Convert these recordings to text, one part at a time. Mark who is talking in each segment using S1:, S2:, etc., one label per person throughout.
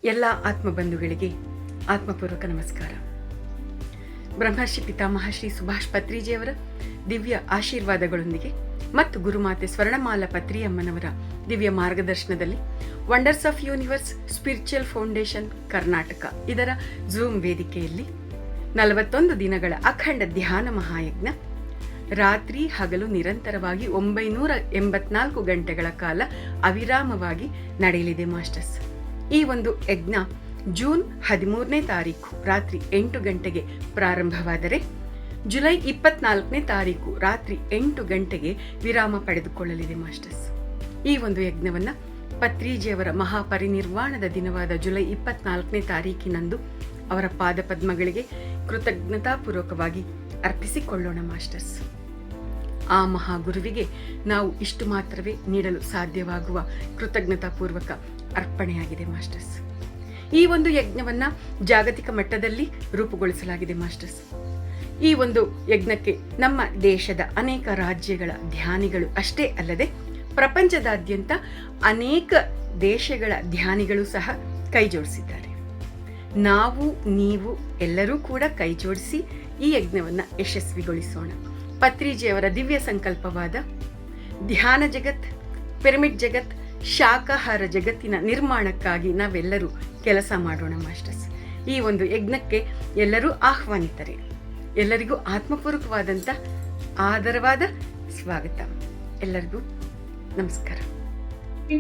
S1: ಎಲ್ಲ ಆತ್ಮಬಂಧುಗಳಿಗೆ ಆತ್ಮಪೂರ್ವಕ ನಮಸ್ಕಾರ. ಬ್ರಹ್ಮರ್ಷಿ ಪಿತಾಮಹ ಶ್ರೀ ಸುಭಾಷ್ ಪತ್ರಿಜಿಯವರ ದಿವ್ಯ ಆಶೀರ್ವಾದಗಳೊಂದಿಗೆ ಮತ್ತು ಗುರುಮಾತೆ ಸ್ವರ್ಣಮಾಲಾ ಪತ್ರಿಯಮ್ಮನವರ ದಿವ್ಯ ಮಾರ್ಗದರ್ಶನದಲ್ಲಿ wonders of universe spiritual foundation Karnataka ಇದರ ಝೂಮ್ ವೇದಿಕೆಯಲ್ಲಿ 41 ದಿನಗಳ ಅಖಂಡ ಧ್ಯಾನ ಮಹಾಯಜ್ಞ ರಾತ್ರಿ ಹಗಲು ನಿರಂತರವಾಗಿ 984 ಗಂಟೆಗಳ ಕಾಲ ಅವಿರಾಮವಾಗಿ ನಡೆಯಲಿದೆ ಮಾಸ್ಟರ್ಸ್. ಈ ಒಂದು ಯಜ್ಞ ಜೂನ್ 13ನೇ ತಾರೀಕು ರಾತ್ರಿ 8 ಗಂಟೆಗೆ ಪ್ರಾರಂಭವಾದರೆ ಜುಲೈ 24ನೇ ತಾರೀಕು ರಾತ್ರಿ 8 ಗಂಟೆಗೆ ವಿರಾಮ ಪಡೆದುಕೊಳ್ಳಲಿದೆ ಮಾಸ್ಟರ್ಸ್. ಈ ಒಂದು ಯಜ್ಞವನ್ನ ಪತ್ರಿಜಿಯವರ ಮಹಾಪರಿನಿರ್ವಾಣದ ದಿನವಾದ ಜುಲೈ 24ನೇ ತಾರೀಕಿನಂದು ಅವರ ಪಾದಪದ್ಮಗಳಿಗೆ ಕೃತಜ್ಞತಾಪೂರ್ವಕವಾಗಿ ಅರ್ಪಿಸಿಕೊಳ್ಳೋಣ ಮಾಸ್ಟರ್ಸ್. ಆ ಮಹಾಗುರುವಿಗೆ ನಾವು ಇಷ್ಟು ಮಾತ್ರವೇ ನೀಡಲು ಸಾಧ್ಯವಾಗುವ ಕೃತಜ್ಞತಾಪೂರ್ವಕ ಅರ್ಪಣೆಯಾಗಿದೆ ಮಾಸ್ಟರ್ಸ್. ಈ ಒಂದು ಯಜ್ಞವನ್ನ ಜಾಗತಿಕ ಮಟ್ಟದಲ್ಲಿ ರೂಪುಗೊಳಿಸಲಾಗಿದೆ ಮಾಸ್ಟರ್ಸ್. ಈ ಒಂದು ಯಜ್ಞಕ್ಕೆ ನಮ್ಮ ದೇಶದ ಅನೇಕ ರಾಜ್ಯಗಳ ಧ್ಯಾನಿಗಳು ಅಷ್ಟೇ ಅಲ್ಲದೆ ಪ್ರಪಂಚದಾದ್ಯಂತ ಅನೇಕ ದೇಶಗಳ ಧ್ಯಾನಿಗಳು ಸಹ ಕೈ ಜೋಡಿಸಿದ್ದಾರೆ. ನಾವು ನೀವು ಎಲ್ಲರೂ ಕೂಡ ಕೈ ಜೋಡಿಸಿ ಈ ಯಜ್ಞವನ್ನ ಯಶಸ್ವಿಗೊಳಿಸೋಣ. ಪತ್ರಿಜಿಯವರ ದಿವ್ಯ ಸಂಕಲ್ಪವಾದ ಧ್ಯಾನ ಜಗತ್, ಪಿರಮಿಡ್ ಜಗತ್, ಶಾಕಾಹಾರ ಜಗತ್ತಿನ ನಿರ್ಮಾಣಕ್ಕಾಗಿ ನಾವೆಲ್ಲರೂ ಕೆಲಸ ಮಾಡೋಣ ಮಾಸ್ಟರ್ಸ್. ಈ ಒಂದು ಯಜ್ಞಕ್ಕೆ ಎಲ್ಲರೂ ಆಹ್ವಾನಿತರೆ. ಎಲ್ಲರಿಗೂ ಆತ್ಮಪೂರ್ವಕವಾದಂಥ ಆದರವಾದ ಸ್ವಾಗತ. ಎಲ್ಲರಿಗೂ ನಮಸ್ಕಾರ.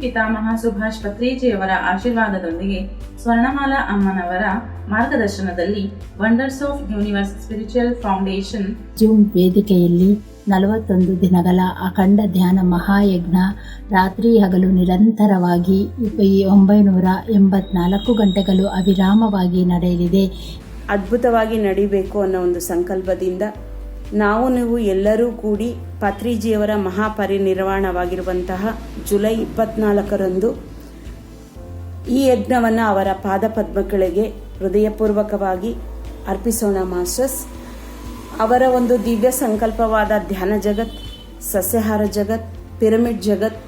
S2: ಪಿತಾಮಹ ಸುಭಾಷ್ ಪತ್ರಿಜಿಯವರ ಆಶೀರ್ವಾದದೊಂದಿಗೆ ಸ್ವರ್ಣಮಾಲಾ ಅಮ್ಮನವರ ಮಾರ್ಗದರ್ಶನದಲ್ಲಿ wonders of universe spiritual foundation
S3: zoom ವೇದಿಕೆಯಲ್ಲಿ 41 ದಿನಗಳ ಅಖಂಡ ಧ್ಯಾನ ಮಹಾಯಜ್ಞ ರಾತ್ರಿ ಹಗಲು ನಿರಂತರವಾಗಿ 984 ಗಂಟೆಗಳು ಅವಿರಾಮವಾಗಿ ನಡೆಯಲಿದೆ.
S4: ಅದ್ಭುತವಾಗಿ ನಡಿಬೇಕು ಅನ್ನೋ ಒಂದು ಸಂಕಲ್ಪದಿಂದ ನೀವು ಎಲ್ಲರೂ ಕೂಡಿ ಪತ್ರಿಜಿಯವರ ಮಹಾಪರಿನಿರ್ವಾಣವಾಗಿರುವಂತಹ ಜುಲೈ 24ರಂದು ಈ ಯಜ್ಞವನ್ನು ಅವರ ಪಾದಪದ್ಮಗಳಿಗೆ ಹೃದಯಪೂರ್ವಕವಾಗಿ ಅರ್ಪಿಸೋಣ ಮಾಸ್ಟರ್ಸ್. ಅವರ ಒಂದು ದಿವ್ಯ ಸಂಕಲ್ಪವಾದ ಧ್ಯಾನ ಜಗತ್, ಸಸ್ಯಾಹಾರ ಜಗತ್, ಪಿರಮಿಡ್ ಜಗತ್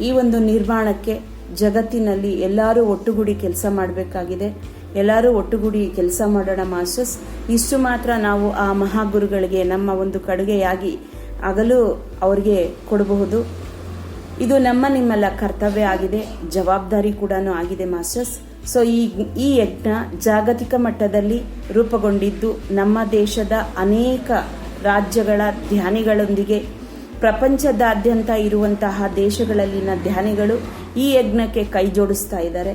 S4: ಈ ಒಂದು ನಿರ್ಮಾಣಕ್ಕೆ ಜಗತ್ತಿನಲ್ಲಿ ಎಲ್ಲರೂ ಒಟ್ಟುಗೂಡಿ ಕೆಲಸ ಮಾಡಬೇಕಾಗಿದೆ. ಎಲ್ಲರೂ ಒಟ್ಟುಗೂಡಿ ಕೆಲಸ ಮಾಡೋಣ ಮಾಸ್ಟರ್ಸ್. ಇಷ್ಟು ಮಾತ್ರ ನಾವು ಆ ಮಹಾಗುರುಗಳಿಗೆ ನಮ್ಮ ಒಂದು ಕಡುಗೆಯಾಗಿ ಆಗಲೂ ಅವರಿಗೆ ಕೊಡಬಹುದು. ಇದು ನಿಮ್ಮೆಲ್ಲ ಕರ್ತವ್ಯ ಆಗಿದೆ, ಜವಾಬ್ದಾರಿ ಕೂಡ ಆಗಿದೆ ಮಾಸ್ಟರ್ಸ್. ಸೊ ಈ ಯಜ್ಞ ಜಾಗತಿಕ ಮಟ್ಟದಲ್ಲಿ ರೂಪುಗೊಂಡಿದ್ದು ನಮ್ಮ ದೇಶದ ಅನೇಕ ರಾಜ್ಯಗಳ ಧ್ಯಾನಿಗಳೊಂದಿಗೆ ಪ್ರಪಂಚದಾದ್ಯಂತ ಇರುವಂತಹ ದೇಶಗಳಲ್ಲಿನ ಧ್ಯಾನಿಗಳು ಈ ಯಜ್ಞಕ್ಕೆ ಕೈ ಜೋಡಿಸ್ತಾ ಇದ್ದಾರೆ.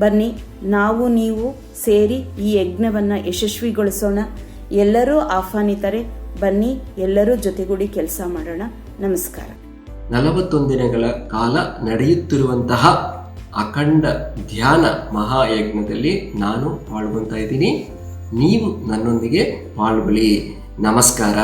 S4: ಬನ್ನಿ, ನೀವು ಸೇರಿ ಈ ಯಜ್ಞವನ್ನು ಯಶಸ್ವಿಗೊಳಿಸೋಣ. ಎಲ್ಲರೂ ಆಹ್ವಾನಿತರೆ. ಬನ್ನಿ, ಎಲ್ಲರೂ ಜೊತೆಗೂಡಿ ಕೆಲಸ ಮಾಡೋಣ. ನಮಸ್ಕಾರ.
S5: 41 ದಿನಗಳ ಕಾಲ ನಡೆಯುತ್ತಿರುವಂತಹ ಅಖಂಡ ಧ್ಯಾನ ಮಹಾಯಜ್ಞದಲ್ಲಿ ನಾನು ಪಾಲ್ಗೊಳ್ತಾ ಇದ್ದೀನಿ. ನೀವು ನನ್ನೊಂದಿಗೆ ಪಾಲ್ಗೊಳ್ಳಿ. ನಮಸ್ಕಾರ.